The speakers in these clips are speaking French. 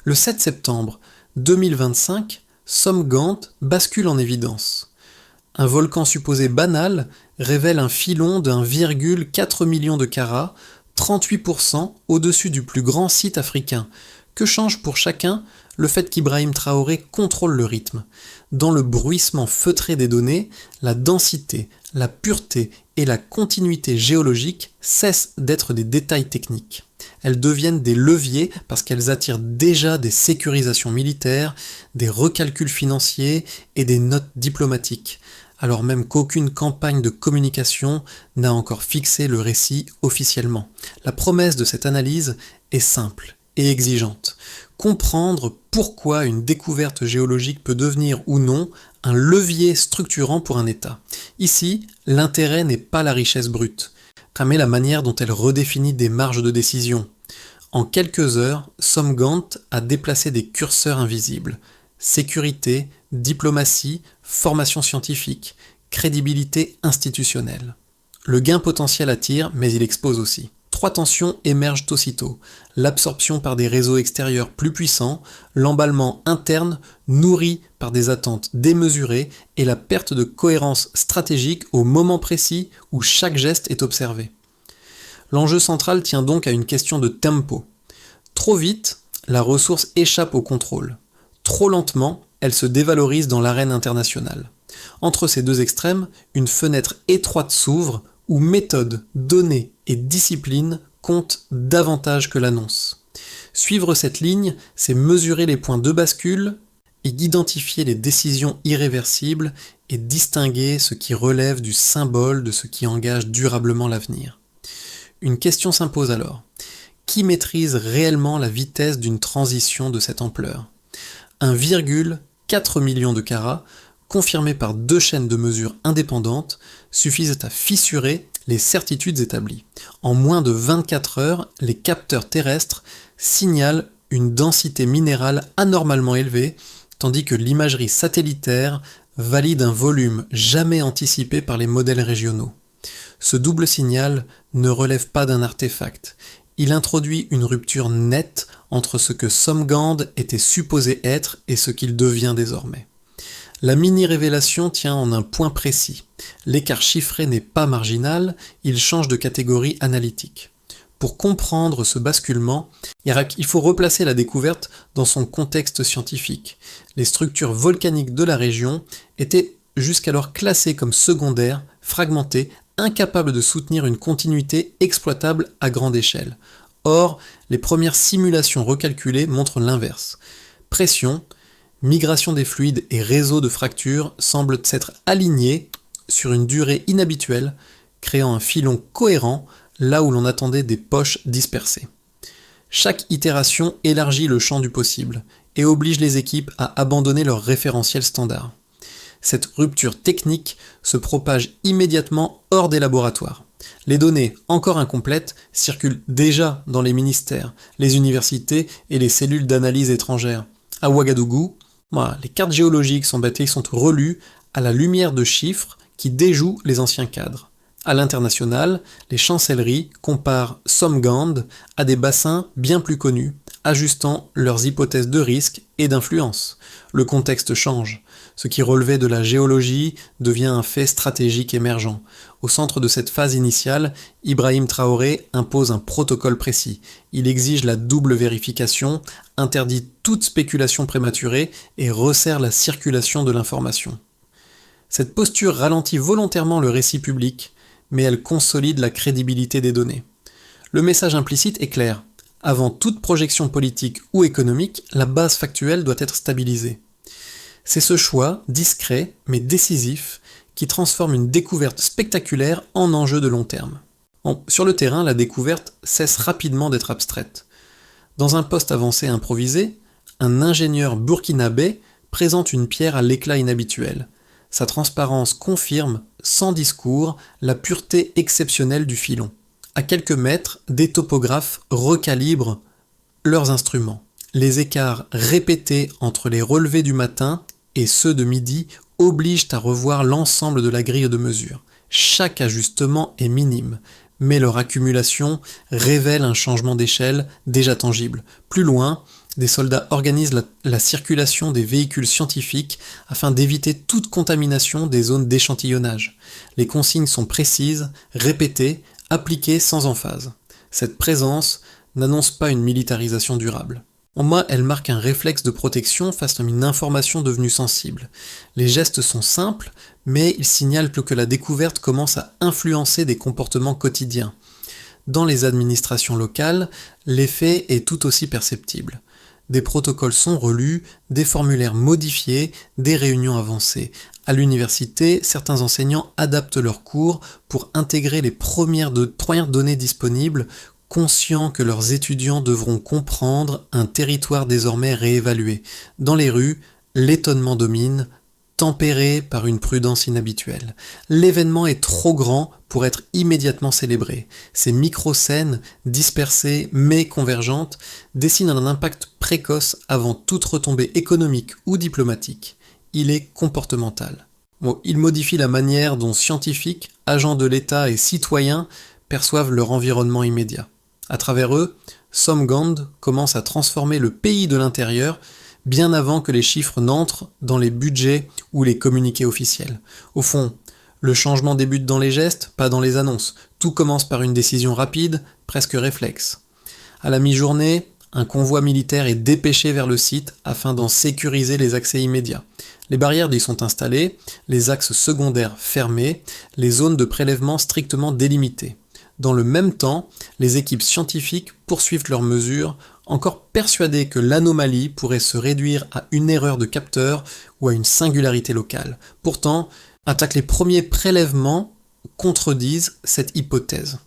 Le 7 septembre 2025, Somgand bascule en évidence. Un volcan supposé banal révèle un filon d'1,4 million de carats, 38% au-dessus du plus grand site africain. Que change pour chacun le fait qu'Ibrahim Traoré contrôle le rythme? Dans le bruissement feutré des données, la densité, la pureté et la continuité géologique cessent d'être des détails techniques. Elles deviennent des leviers parce qu'elles attirent déjà des sécurisations militaires, des recalculs financiers et des notes diplomatiques, alors même qu'aucune campagne de communication n'a encore fixé le récit officiellement. La promesse de cette analyse est simple et exigeante. Comprendre pourquoi une découverte géologique peut devenir ou non un levier structurant pour un État. Ici, l'intérêt n'est pas la richesse brute, mais la manière dont elle redéfinit des marges de décision. En quelques heures, Somgand a déplacé des curseurs invisibles. Sécurité, diplomatie, formation scientifique, crédibilité institutionnelle. Le gain potentiel attire, mais il expose aussi. Trois tensions émergent aussitôt. L'absorption par des réseaux extérieurs plus puissants, l'emballement interne nourri par des attentes démesurées et la perte de cohérence stratégique au moment précis où chaque geste est observé. L'enjeu central tient donc à une question de tempo. Trop vite, la ressource échappe au contrôle. Trop lentement, elle se dévalorise dans l'arène internationale. Entre ces deux extrêmes, une fenêtre étroite s'ouvre où méthode, données et discipline comptent davantage que l'annonce. Suivre cette ligne, c'est mesurer les points de bascule et identifier les décisions irréversibles et distinguer ce qui relève du symbole de ce qui engage durablement l'avenir. Une question s'impose alors. Qui maîtrise réellement la vitesse d'une transition de cette ampleur? 1,4 million de carats, confirmés par deux chaînes de mesure indépendantes, suffisent à fissurer les certitudes établies. En moins de 24 heures, les capteurs terrestres signalent une densité minérale anormalement élevée, tandis que l'imagerie satellitaire valide un volume jamais anticipé par les modèles régionaux. Ce double signal ne relève pas d'un artefact. Il introduit une rupture nette entre ce que Somgand était supposé être et ce qu'il devient désormais. La mini-révélation tient en un point précis. L'écart chiffré n'est pas marginal, il change de catégorie analytique. Pour comprendre ce basculement, il faut replacer la découverte dans son contexte scientifique. Les structures volcaniques de la région étaient jusqu'alors classées comme secondaires, fragmentées, incapables de soutenir une continuité exploitable à grande échelle. Or, les premières simulations recalculées montrent l'inverse. Pression, migration des fluides et réseaux de fractures semblent s'être alignés sur une durée inhabituelle, créant un filon cohérent là où l'on attendait des poches dispersées. Chaque itération élargit le champ du possible et oblige les équipes à abandonner leur référentiel standard. Cette rupture technique se propage immédiatement hors des laboratoires. Les données, encore incomplètes, circulent déjà dans les ministères, les universités et les cellules d'analyse étrangères. À Ouagadougou, les cartes géologiques sont relues à la lumière de chiffres qui déjouent les anciens cadres. À l'international, les chancelleries comparent Somgand à des bassins bien plus connus, ajustant leurs hypothèses de risque et d'influence. Le contexte change. Ce qui relevait de la géologie devient un fait stratégique émergent. Au centre de cette phase initiale, Ibrahim Traoré impose un protocole précis. Il exige la double vérification, interdit toute spéculation prématurée et resserre la circulation de l'information. Cette posture ralentit volontairement le récit public, mais elle consolide la crédibilité des données. Le message implicite est clair. Avant toute projection politique ou économique, la base factuelle doit être stabilisée. C'est ce choix, discret mais décisif, qui transforme une découverte spectaculaire en enjeu de long terme. Sur le terrain, la découverte cesse rapidement d'être abstraite. Dans un poste avancé improvisé, un ingénieur burkinabé présente une pierre à l'éclat inhabituel. Sa transparence confirme, sans discours, la pureté exceptionnelle du filon. À quelques mètres, des topographes recalibrent leurs instruments. Les écarts répétés entre les relevés du matin et ceux de midi obligent à revoir l'ensemble de la grille de mesure. Chaque ajustement est minime, mais leur accumulation révèle un changement d'échelle déjà tangible. Plus loin, des soldats organisent la circulation des véhicules scientifiques afin d'éviter toute contamination des zones d'échantillonnage. Les consignes sont précises, répétées, appliquées sans emphase. Cette présence n'annonce pas une militarisation durable. En moi, elle marque un réflexe de protection face à une information devenue sensible. Les gestes sont simples, mais ils signalent que la découverte commence à influencer des comportements quotidiens. Dans les administrations locales, l'effet est tout aussi perceptible. Des protocoles sont relus, des formulaires modifiés, des réunions avancées. À l'université, certains enseignants adaptent leurs cours pour intégrer les premières données disponibles, conscients que leurs étudiants devront comprendre un territoire désormais réévalué. Dans les rues, l'étonnement domine, tempéré par une prudence inhabituelle. L'événement est trop grand pour être immédiatement célébré. Ces micro-scènes, dispersées mais convergentes, dessinent un impact précoce avant toute retombée économique ou diplomatique. Il est comportemental. Il modifie la manière dont scientifiques, agents de l'État et citoyens perçoivent leur environnement immédiat. À travers eux, Somgand commence à transformer le pays de l'intérieur bien avant que les chiffres n'entrent dans les budgets ou les communiqués officiels. Au fond, le changement débute dans les gestes, pas dans les annonces. Tout commence par une décision rapide, presque réflexe. À la mi-journée, un convoi militaire est dépêché vers le site afin d'en sécuriser les accès immédiats. Les barrières y sont installées, les axes secondaires fermés, les zones de prélèvement strictement délimitées. Dans le même temps, les équipes scientifiques poursuivent leurs mesures, encore persuadées que l'anomalie pourrait se réduire à une erreur de capteur ou à une singularité locale. Pourtant, les premiers prélèvements contredisent cette hypothèse.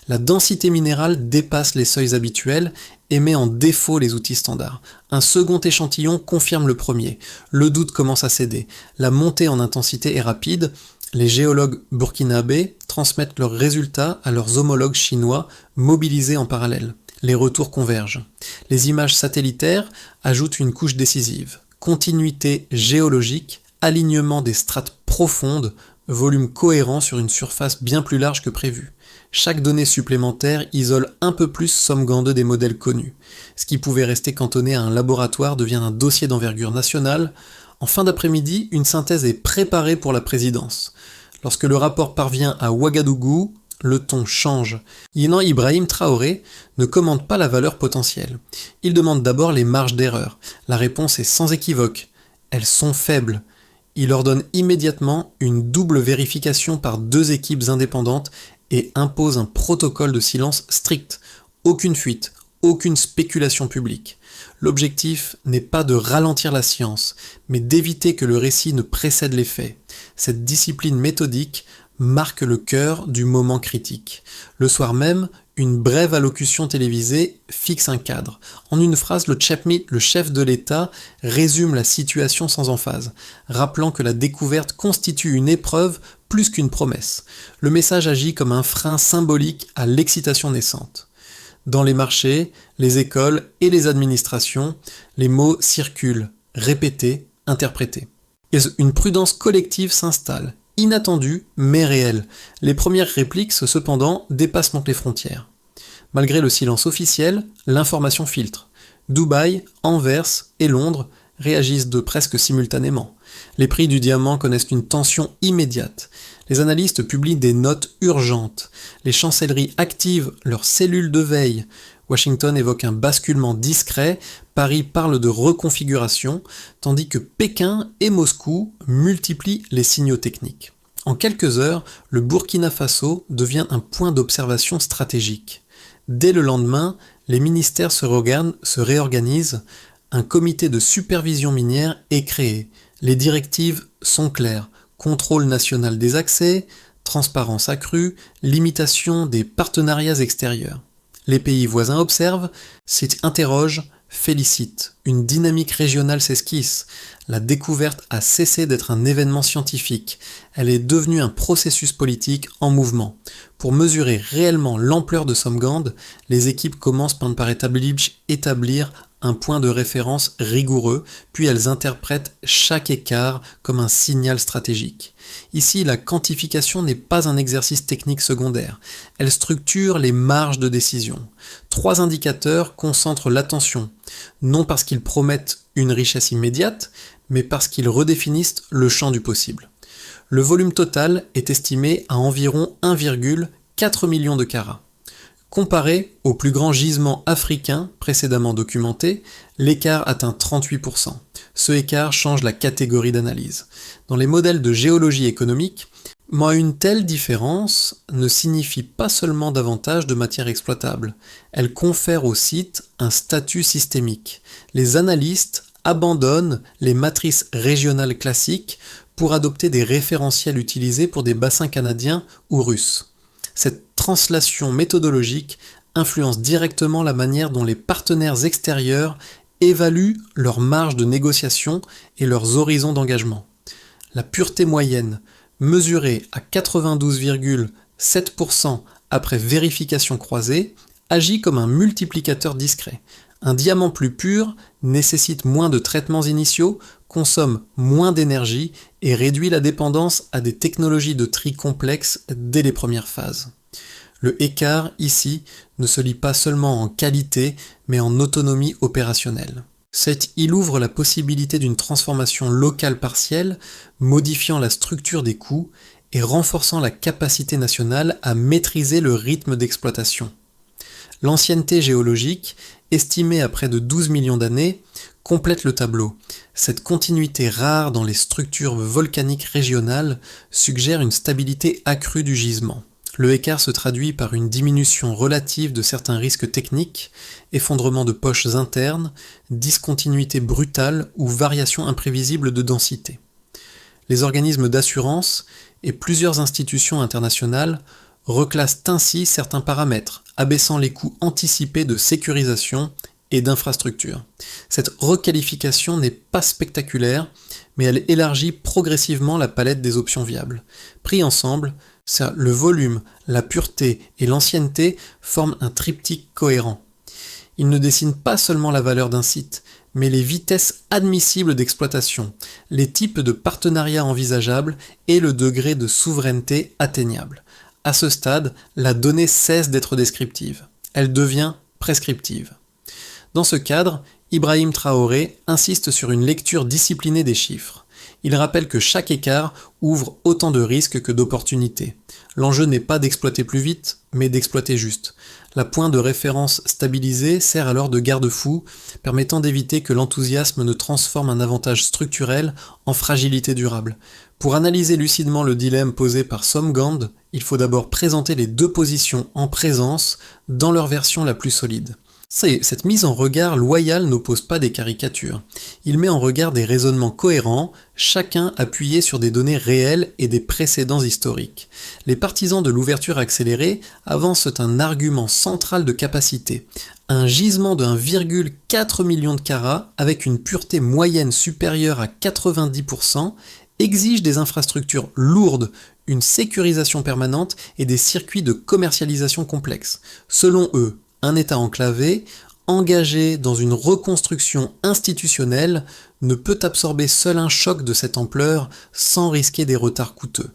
La densité minérale dépasse les seuils habituels et met en défaut les outils standards. Un second échantillon confirme le premier. Le doute commence à céder. La montée en intensité est rapide. Les géologues burkinabés transmettent leurs résultats à leurs homologues chinois mobilisés en parallèle. Les retours convergent. Les images satellitaires ajoutent une couche décisive. Continuité géologique, alignement des strates profondes, volume cohérent sur une surface bien plus large que prévu. Chaque donnée supplémentaire isole un peu plus Somgand des modèles connus. Ce qui pouvait rester cantonné à un laboratoire devient un dossier d'envergure nationale. En fin d'après-midi, une synthèse est préparée pour la présidence. Lorsque le rapport parvient à Ouagadougou, le ton change. Ibrahim Traoré ne commande pas la valeur potentielle. Il demande d'abord les marges d'erreur. La réponse est sans équivoque. Elles sont faibles. Il ordonne immédiatement une double vérification par 2 équipes indépendantes et impose un protocole de silence strict. Aucune fuite, aucune spéculation publique. L'objectif n'est pas de ralentir la science, mais d'éviter que le récit ne précède les faits. Cette discipline méthodique marque le cœur du moment critique. Le soir même, une brève allocution télévisée fixe un cadre. En une phrase, le chef de l'État résume la situation sans emphase, rappelant que la découverte constitue une épreuve plus qu'une promesse. Le message agit comme un frein symbolique à l'excitation naissante. Dans les marchés, les écoles et les administrations, les mots circulent, répétés, interprétés. Et une prudence collective s'installe, inattendue mais réelle. Les premières répliques, cependant, dépassent donc les frontières. Malgré le silence officiel, l'information filtre. Dubaï, Anvers et Londres réagissent presque simultanément. Les prix du diamant connaissent une tension immédiate. Les analystes publient des notes urgentes. Les chancelleries activent leurs cellules de veille. Washington évoque un basculement discret, Paris parle de reconfiguration, tandis que Pékin et Moscou multiplient les signaux techniques. En quelques heures, le Burkina Faso devient un point d'observation stratégique. Dès le lendemain, les ministères se réorganisent, un comité de supervision minière est créé. Les directives sont claires. Contrôle national des accès, transparence accrue, limitation des partenariats extérieurs. Les pays voisins observent, s'interrogent, félicitent. Une dynamique régionale s'esquisse. La découverte a cessé d'être un événement scientifique. Elle est devenue un processus politique en mouvement. Pour mesurer réellement l'ampleur de Somgand, les équipes commencent par établir un point de référence rigoureux, puis elles interprètent chaque écart comme un signal stratégique. Ici, la quantification n'est pas un exercice technique secondaire, elle structure les marges de décision. 3 indicateurs concentrent l'attention, non parce qu'ils promettent une richesse immédiate, mais parce qu'ils redéfinissent le champ du possible. Le volume total est estimé à environ 1,4 million de carats. Comparé au plus grand gisement africain précédemment documenté, l'écart atteint 38%. Ce écart change la catégorie d'analyse. Dans les modèles de géologie économique, une telle différence ne signifie pas seulement davantage de matière exploitable, elle confère au site un statut systémique. Les analystes abandonnent les matrices régionales classiques pour adopter des référentiels utilisés pour des bassins canadiens ou russes. Cette translation méthodologique influence directement la manière dont les partenaires extérieurs évaluent leurs marges de négociation et leurs horizons d'engagement. La pureté moyenne, mesurée à 92,7% après vérification croisée, agit comme un multiplicateur discret. Un diamant plus pur nécessite moins de traitements initiaux, consomme moins d'énergie et réduit la dépendance à des technologies de tri complexes dès les premières phases. Le écart, ici, ne se lie pas seulement en qualité, mais en autonomie opérationnelle. Il ouvre la possibilité d'une transformation locale partielle, modifiant la structure des coûts et renforçant la capacité nationale à maîtriser le rythme d'exploitation. L'ancienneté géologique, estimée à près de 12 millions d'années, complète le tableau. Cette continuité rare dans les structures volcaniques régionales suggère une stabilité accrue du gisement. Le écart se traduit par une diminution relative de certains risques techniques, effondrement de poches internes, discontinuité brutale ou variation imprévisible de densité. Les organismes d'assurance et plusieurs institutions internationales reclassent ainsi certains paramètres, abaissant les coûts anticipés de sécurisation et d'infrastructure. Cette requalification n'est pas spectaculaire, mais elle élargit progressivement la palette des options viables. Pris ensemble, le volume, la pureté et l'ancienneté forment un triptyque cohérent. Ils ne dessinent pas seulement la valeur d'un site, mais les vitesses admissibles d'exploitation, les types de partenariats envisageables et le degré de souveraineté atteignable. À ce stade, la donnée cesse d'être descriptive. Elle devient prescriptive. Dans ce cadre, Ibrahim Traoré insiste sur une lecture disciplinée des chiffres. Il rappelle que chaque écart ouvre autant de risques que d'opportunités. L'enjeu n'est pas d'exploiter plus vite, mais d'exploiter juste. La pointe de référence stabilisée sert alors de garde-fou, permettant d'éviter que l'enthousiasme ne transforme un avantage structurel en fragilité durable. Pour analyser lucidement le dilemme posé par Somgand, il faut d'abord présenter les deux positions en présence dans leur version la plus solide. Cette mise en regard loyale n'oppose pas des caricatures. Il met en regard des raisonnements cohérents, chacun appuyé sur des données réelles et des précédents historiques. Les partisans de l'ouverture accélérée avancent un argument central de capacité. Un gisement de 1,4 million de carats avec une pureté moyenne supérieure à 90% exige des infrastructures lourdes, une sécurisation permanente et des circuits de commercialisation complexes. Selon eux, un État enclavé, engagé dans une reconstruction institutionnelle, ne peut absorber seul un choc de cette ampleur sans risquer des retards coûteux.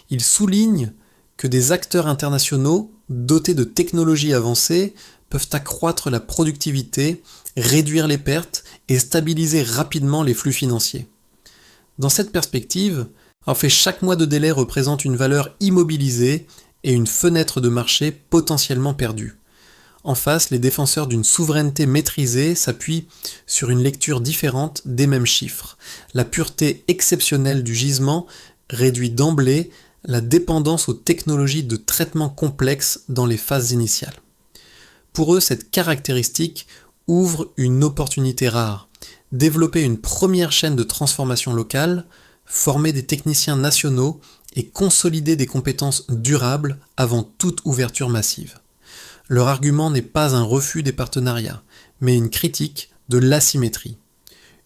Il souligne que des acteurs internationaux, dotés de technologies avancées, peuvent accroître la productivité, réduire les pertes et stabiliser rapidement les flux financiers. Dans cette perspective, chaque mois de délai représente une valeur immobilisée et une fenêtre de marché potentiellement perdue. En face, les défenseurs d'une souveraineté maîtrisée s'appuient sur une lecture différente des mêmes chiffres. La pureté exceptionnelle du gisement réduit d'emblée la dépendance aux technologies de traitement complexes dans les phases initiales. Pour eux, cette caractéristique ouvre une opportunité rare. Développer une première chaîne de transformation locale, former des techniciens nationaux et consolider des compétences durables avant toute ouverture massive. Leur argument n'est pas un refus des partenariats, mais une critique de l'asymétrie.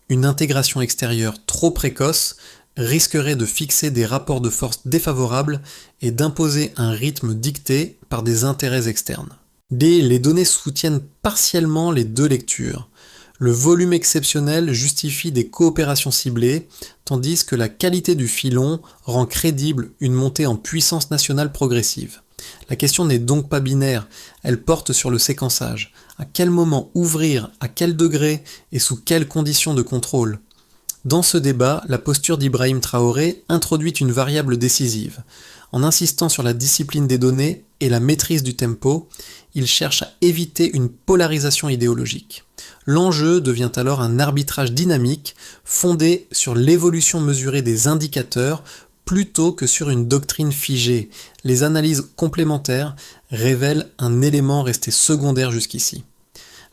Une intégration extérieure trop précoce risquerait de fixer des rapports de force défavorables et d'imposer un rythme dicté par des intérêts externes. Les données soutiennent partiellement les deux lectures. Le volume exceptionnel justifie des coopérations ciblées, tandis que la qualité du filon rend crédible une montée en puissance nationale progressive. La question n'est donc pas binaire, elle porte sur le séquençage. À quel moment ouvrir, à quel degré et sous quelles conditions de contrôle ? Dans ce débat, la posture d'Ibrahim Traoré introduit une variable décisive. En insistant sur la discipline des données et la maîtrise du tempo, il cherche à éviter une polarisation idéologique. L'enjeu devient alors un arbitrage dynamique fondé sur l'évolution mesurée des indicateurs plutôt que sur une doctrine figée. Les analyses complémentaires révèlent un élément resté secondaire jusqu'ici.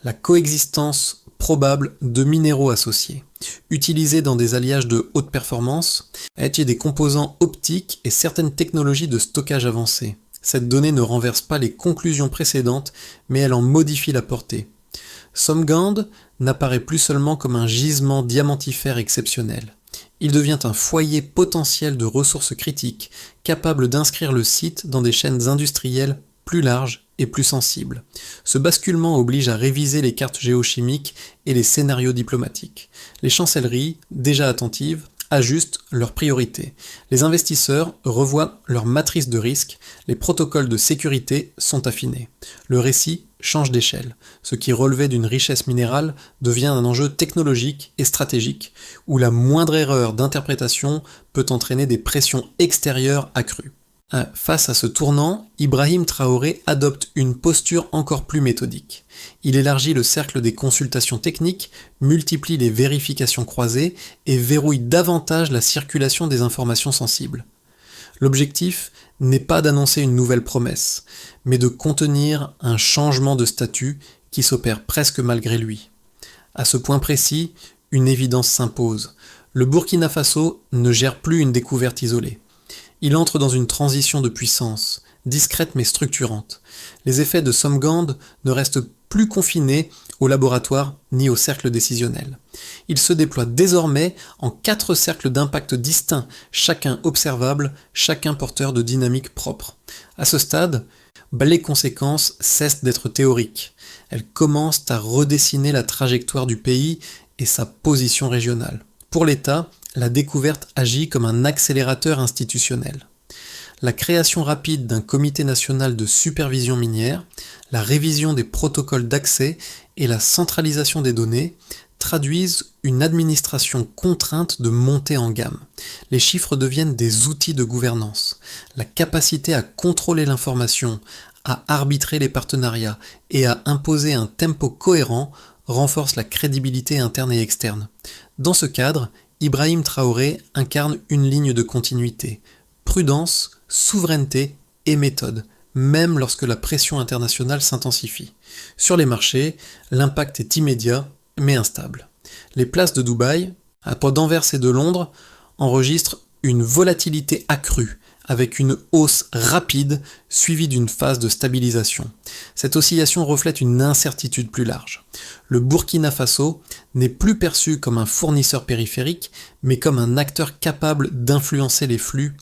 La coexistence probable de minéraux associés, utilisés dans des alliages de haute performance, avec des composants optiques et certaines technologies de stockage avancées. Cette donnée ne renverse pas les conclusions précédentes, mais elle en modifie la portée. Somgand n'apparaît plus seulement comme un gisement diamantifère exceptionnel. Il devient un foyer potentiel de ressources critiques, capable d'inscrire le site dans des chaînes industrielles plus larges et plus sensibles. Ce basculement oblige à réviser les cartes géochimiques et les scénarios diplomatiques. Les chancelleries, déjà attentives, ajustent leurs priorités. Les investisseurs revoient leur matrice de risque, les protocoles de sécurité sont affinés. Le récit change d'échelle. Ce qui relevait d'une richesse minérale devient un enjeu technologique et stratégique, où la moindre erreur d'interprétation peut entraîner des pressions extérieures accrues. Face à ce tournant, Ibrahim Traoré adopte une posture encore plus méthodique. Il élargit le cercle des consultations techniques, multiplie les vérifications croisées et verrouille davantage la circulation des informations sensibles. L'objectif n'est pas d'annoncer une nouvelle promesse, mais de contenir un changement de statut qui s'opère presque malgré lui. À ce point précis, une évidence s'impose. Le Burkina Faso ne gère plus une découverte isolée. Il entre dans une transition de puissance, discrète mais structurante. Les effets de Somgand ne restent plus confinés au laboratoire ni au cercle décisionnel. Il se déploie désormais en 4 cercles d'impact distincts, chacun observable, chacun porteur de dynamique propre. À ce stade, les conséquences cessent d'être théoriques. Elles commencent à redessiner la trajectoire du pays et sa position régionale. Pour l'État, la découverte agit comme un accélérateur institutionnel. La création rapide d'un comité national de supervision minière, la révision des protocoles d'accès et la centralisation des données traduisent une administration contrainte de monter en gamme. Les chiffres deviennent des outils de gouvernance. La capacité à contrôler l'information, à arbitrer les partenariats et à imposer un tempo cohérent renforce la crédibilité interne et externe. Dans ce cadre, Ibrahim Traoré incarne une ligne de continuité, prudence, souveraineté et méthode, même lorsque la pression internationale s'intensifie. Sur les marchés, l'impact est immédiat mais instable. Les places de Dubaï, à poids d'Anvers et de Londres, enregistrent une volatilité accrue, avec une hausse rapide suivie d'une phase de stabilisation. Cette oscillation reflète une incertitude plus large. Le Burkina Faso n'est plus perçu comme un fournisseur périphérique, mais comme un acteur capable d'influencer les flux.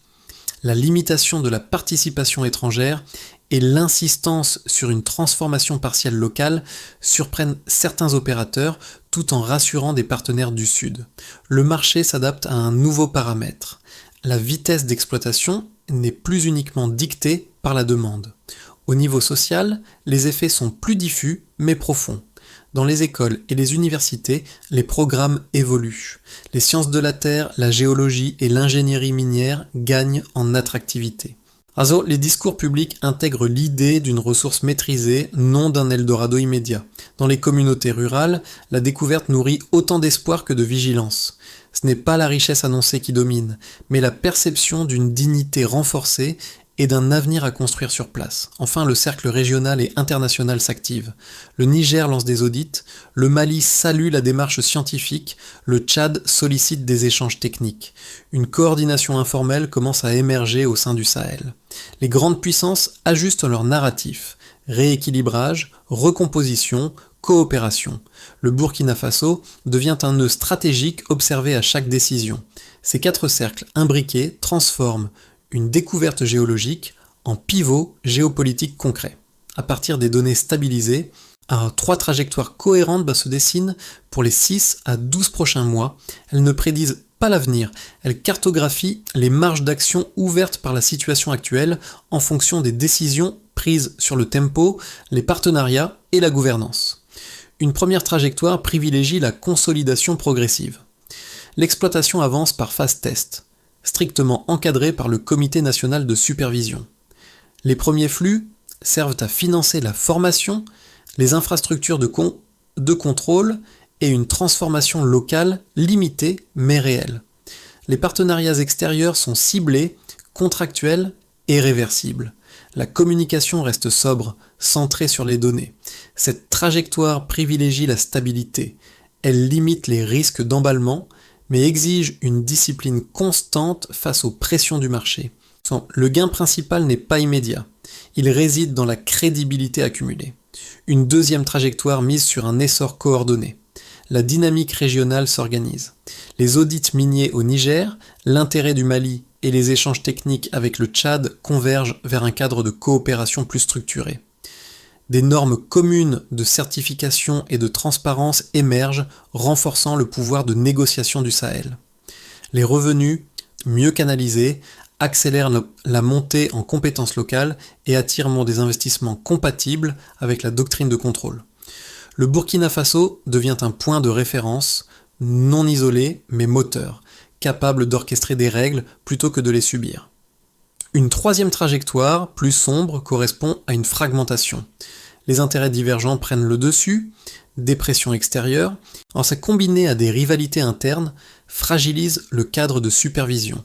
La limitation de la participation étrangère et l'insistance sur une transformation partielle locale surprennent certains opérateurs tout en rassurant des partenaires du Sud. Le marché s'adapte à un nouveau paramètre. La vitesse d'exploitation n'est plus uniquement dictée par la demande. Au niveau social, les effets sont plus diffus mais profonds. Dans les écoles et les universités, les programmes évoluent. Les sciences de la Terre, la géologie et l'ingénierie minière gagnent en attractivité. Also, les discours publics intègrent l'idée d'une ressource maîtrisée, non d'un Eldorado immédiat. Dans les communautés rurales, la découverte nourrit autant d'espoir que de vigilance. Ce n'est pas la richesse annoncée qui domine, mais la perception d'une dignité renforcée et d'un avenir à construire sur place. Enfin, le cercle régional et international s'active. Le Niger lance des audits, le Mali salue la démarche scientifique, le Tchad sollicite des échanges techniques. Une coordination informelle commence à émerger au sein du Sahel. Les grandes puissances ajustent leur narratif. Rééquilibrage, recomposition, coopération. Le Burkina Faso devient un nœud stratégique observé à chaque décision. Ces 4 cercles imbriqués transforment une découverte géologique en pivot géopolitique concret. À partir des données stabilisées, Alors, 3 trajectoires cohérentes se dessinent pour les 6 à 12 prochains mois. Elles ne prédisent pas l'avenir, elles cartographient les marges d'action ouvertes par la situation actuelle en fonction des décisions prises sur le tempo, les partenariats et la gouvernance. Une première trajectoire privilégie la consolidation progressive. L'exploitation avance par phase test, strictement encadrée par le Comité national de supervision. Les premiers flux servent à financer la formation, les infrastructures de contrôle et une transformation locale limitée mais réelle. Les partenariats extérieurs sont ciblés, contractuels et réversibles. La communication reste sobre, centrée sur les données. Cette trajectoire privilégie la stabilité. Elle limite les risques d'emballement, mais exige une discipline constante face aux pressions du marché. Le gain principal n'est pas immédiat. Il réside dans la crédibilité accumulée. Une deuxième trajectoire mise sur un essor coordonné. La dynamique régionale s'organise. Les audits miniers au Niger, l'intérêt du Mali et les échanges techniques avec le Tchad convergent vers un cadre de coopération plus structuré. Des normes communes de certification et de transparence émergent, renforçant le pouvoir de négociation du Sahel. Les revenus, mieux canalisés, accélèrent la montée en compétences locales et attirent des investissements compatibles avec la doctrine de contrôle. Le Burkina Faso devient un point de référence, non isolé mais moteur, capable d'orchestrer des règles plutôt que de les subir. Une troisième trajectoire, plus sombre, correspond à une fragmentation. Les intérêts divergents prennent le dessus, des pressions extérieures, c'est combiné à des rivalités internes, fragilise le cadre de supervision.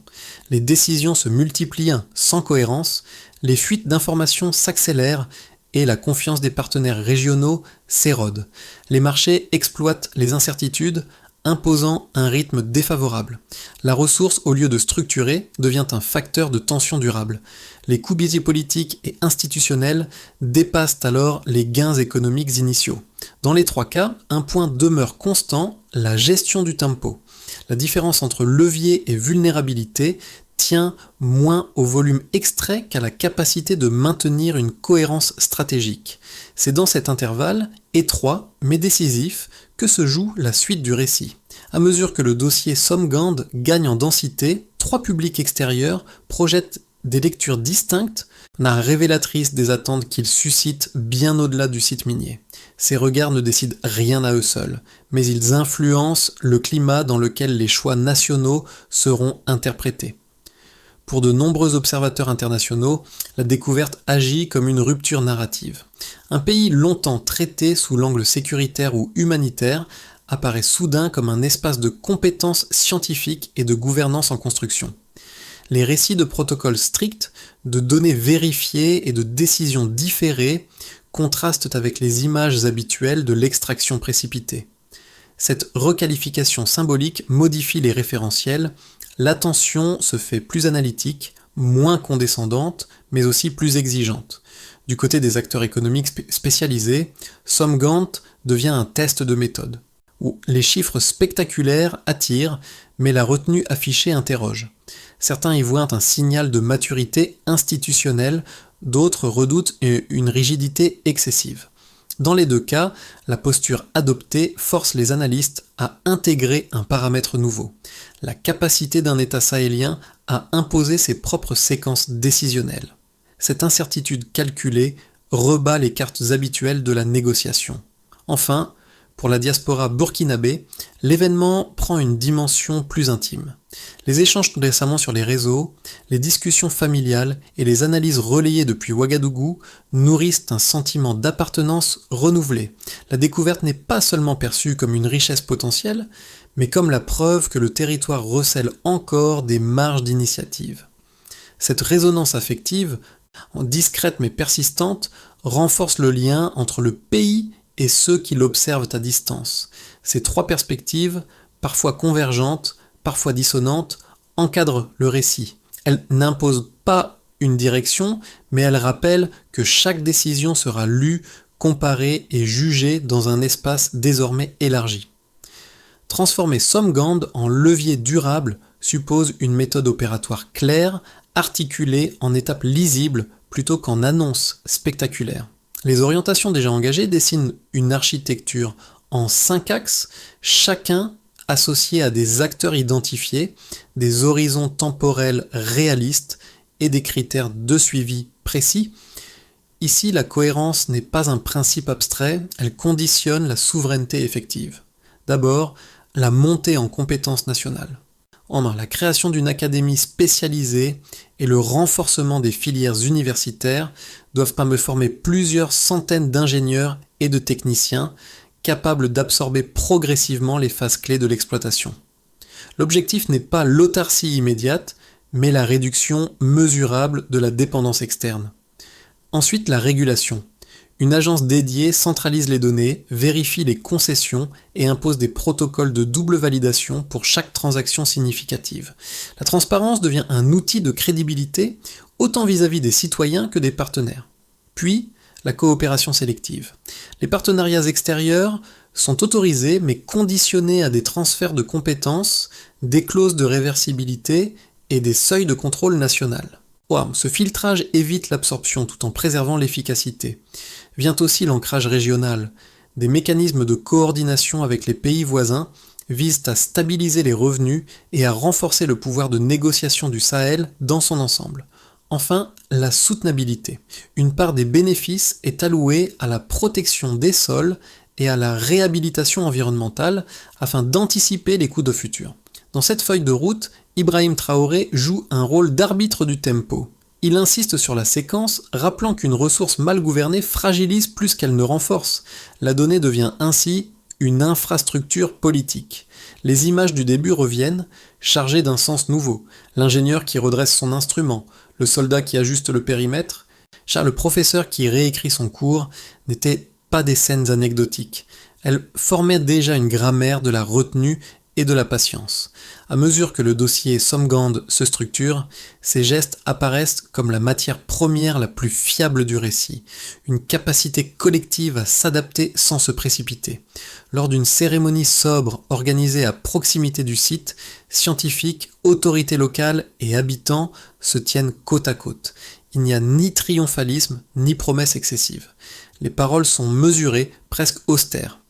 Les décisions se multiplient sans cohérence, les fuites d'informations s'accélèrent et la confiance des partenaires régionaux s'érode. Les marchés exploitent les incertitudes, imposant un rythme défavorable. La ressource, au lieu de structurer, devient un facteur de tension durable. Les coûts politiques et institutionnels dépassent alors les gains économiques initiaux. Dans les 3 cas, un point demeure constant, la gestion du tempo. La différence entre levier et vulnérabilité tient moins au volume extrait qu'à la capacité de maintenir une cohérence stratégique. C'est dans cet intervalle, étroit mais décisif, que se joue la suite du récit. À mesure que le dossier Somgand gagne en densité, 3 publics extérieurs projettent des lectures distinctes, révélatrices des attentes qu'ils suscitent bien au-delà du site minier. Ces regards ne décident rien à eux seuls, mais ils influencent le climat dans lequel les choix nationaux seront interprétés. Pour de nombreux observateurs internationaux, la découverte agit comme une rupture narrative. Un pays longtemps traité sous l'angle sécuritaire ou humanitaire apparaît soudain comme un espace de compétences scientifiques et de gouvernance en construction. Les récits de protocoles stricts, de données vérifiées et de décisions différées contrastent avec les images habituelles de l'extraction précipitée. Cette requalification symbolique modifie les référentiels, l'attention se fait plus analytique, moins condescendante, mais aussi plus exigeante. Du côté des acteurs économiques spécialisés, Somgand devient un test de méthode, où les chiffres spectaculaires attirent, mais la retenue affichée interroge. Certains y voient un signal de maturité institutionnelle, d'autres redoutent une rigidité excessive. Dans les 2 cas, la posture adoptée force les analystes à intégrer un paramètre nouveau, la capacité d'un État sahélien à imposer ses propres séquences décisionnelles. Cette incertitude calculée rebat les cartes habituelles de la négociation. Enfin, pour la diaspora burkinabé, l'événement prend une dimension plus intime. Les échanges récemment sur les réseaux, les discussions familiales et les analyses relayées depuis Ouagadougou nourrissent un sentiment d'appartenance renouvelé. La découverte n'est pas seulement perçue comme une richesse potentielle, mais comme la preuve que le territoire recèle encore des marges d'initiative. Cette résonance affective, discrète mais persistante, renforce le lien entre le pays et ceux qui l'observent à distance. Ces 3 perspectives, parfois convergentes, parfois dissonantes, encadrent le récit. Elles n'imposent pas une direction, mais elles rappellent que chaque décision sera lue, comparée et jugée dans un espace désormais élargi. Transformer Somgand en levier durable suppose une méthode opératoire claire, articulée en étapes lisibles plutôt qu'en annonces spectaculaires. Les orientations déjà engagées dessinent une architecture en 5 axes, chacun associé à des acteurs identifiés, des horizons temporels réalistes et des critères de suivi précis. Ici, la cohérence n'est pas un principe abstrait, elle conditionne la souveraineté effective. D'abord, la montée en compétences nationales. La création d'une académie spécialisée et le renforcement des filières universitaires doivent me former plusieurs centaines d'ingénieurs et de techniciens capables d'absorber progressivement les phases clés de l'exploitation. L'objectif n'est pas l'autarcie immédiate, mais la réduction mesurable de la dépendance externe. Ensuite, la régulation. Une agence dédiée centralise les données, vérifie les concessions et impose des protocoles de double validation pour chaque transaction significative. La transparence devient un outil de crédibilité, autant vis-à-vis des citoyens que des partenaires. Puis, la coopération sélective. Les partenariats extérieurs sont autorisés mais conditionnés à des transferts de compétences, des clauses de réversibilité et des seuils de contrôle national. Ce filtrage évite l'absorption tout en préservant l'efficacité. Vient aussi l'ancrage régional. Des mécanismes de coordination avec les pays voisins visent à stabiliser les revenus et à renforcer le pouvoir de négociation du Sahel dans son ensemble. Enfin, la soutenabilité. Une part des bénéfices est allouée à la protection des sols et à la réhabilitation environnementale afin d'anticiper les coûts de futur. Dans cette feuille de route, Ibrahim Traoré joue un rôle d'arbitre du tempo. Il insiste sur la séquence, rappelant qu'une ressource mal gouvernée fragilise plus qu'elle ne renforce. La donnée devient ainsi une infrastructure politique. Les images du début reviennent, chargées d'un sens nouveau. L'ingénieur qui redresse son instrument, le soldat qui ajuste le périmètre, le professeur qui réécrit son cours, n'étaient pas des scènes anecdotiques. Elles formaient déjà une grammaire de la retenue et de la patience. À mesure que le dossier Somgand se structure, ces gestes apparaissent comme la matière première la plus fiable du récit, une capacité collective à s'adapter sans se précipiter. Lors d'une cérémonie sobre organisée à proximité du site, scientifiques, autorités locales et habitants se tiennent côte à côte. Il n'y a ni triomphalisme, ni promesse excessive. Les paroles sont mesurées, presque austères.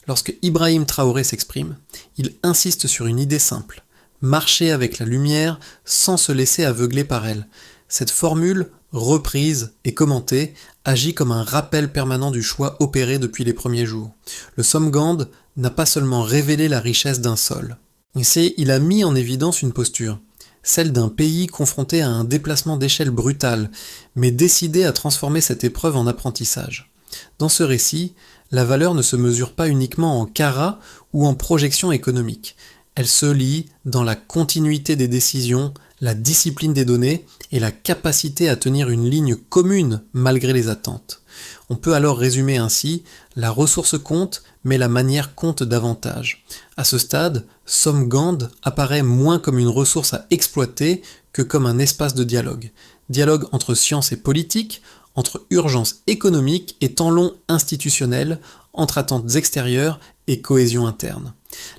Lorsque Ibrahim Traoré s'exprime, il insiste sur une idée simple, marcher avec la lumière sans se laisser aveugler par elle. Cette formule, reprise et commentée, agit comme un rappel permanent du choix opéré depuis les premiers jours. Le Somgand n'a pas seulement révélé la richesse d'un sol. Il a mis en évidence une posture, celle d'un pays confronté à un déplacement d'échelle brutal, mais décidé à transformer cette épreuve en apprentissage. Dans ce récit, la valeur ne se mesure pas uniquement en carats ou en projections économiques. Elle se lie dans la continuité des décisions, la discipline des données et la capacité à tenir une ligne commune malgré les attentes. On peut alors résumer ainsi, la ressource compte, mais la manière compte davantage. À ce stade, Somgand apparaît moins comme une ressource à exploiter que comme un espace de dialogue. Dialogue entre science et politique, entre urgence économique et temps long institutionnel, entre attentes extérieures et cohésion interne.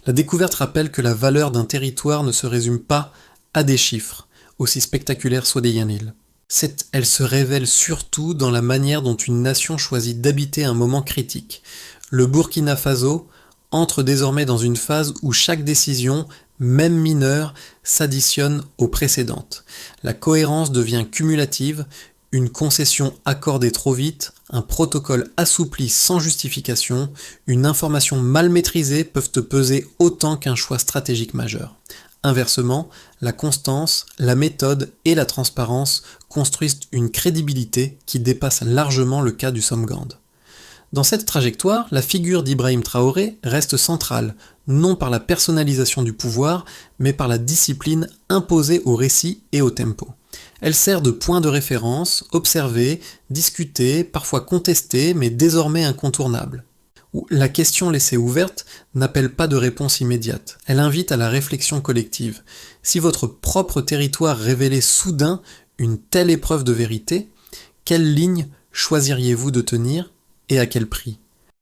La découverte rappelle que la valeur d'un territoire ne se résume pas à des chiffres, aussi spectaculaires soient-ils. Elle se révèle surtout dans la manière dont une nation choisit d'habiter un moment critique. Le Burkina Faso entre désormais dans une phase où chaque décision, même mineure, s'additionne aux précédentes. La cohérence devient cumulative, une concession accordée trop vite, un protocole assoupli sans justification, une information mal maîtrisée peuvent te peser autant qu'un choix stratégique majeur. Inversement, la constance, la méthode et la transparence construisent une crédibilité qui dépasse largement le cas du Somgand. Dans cette trajectoire, la figure d'Ibrahim Traoré reste centrale, non par la personnalisation du pouvoir, mais par la discipline imposée au récit et au tempo. Elle sert de point de référence, observé, discuté, parfois contesté, mais désormais incontournable. La question laissée ouverte n'appelle pas de réponse immédiate, elle invite à la réflexion collective. Si votre propre territoire révélait soudain une telle épreuve de vérité, quelle ligne choisiriez-vous de tenir et à quel prix ?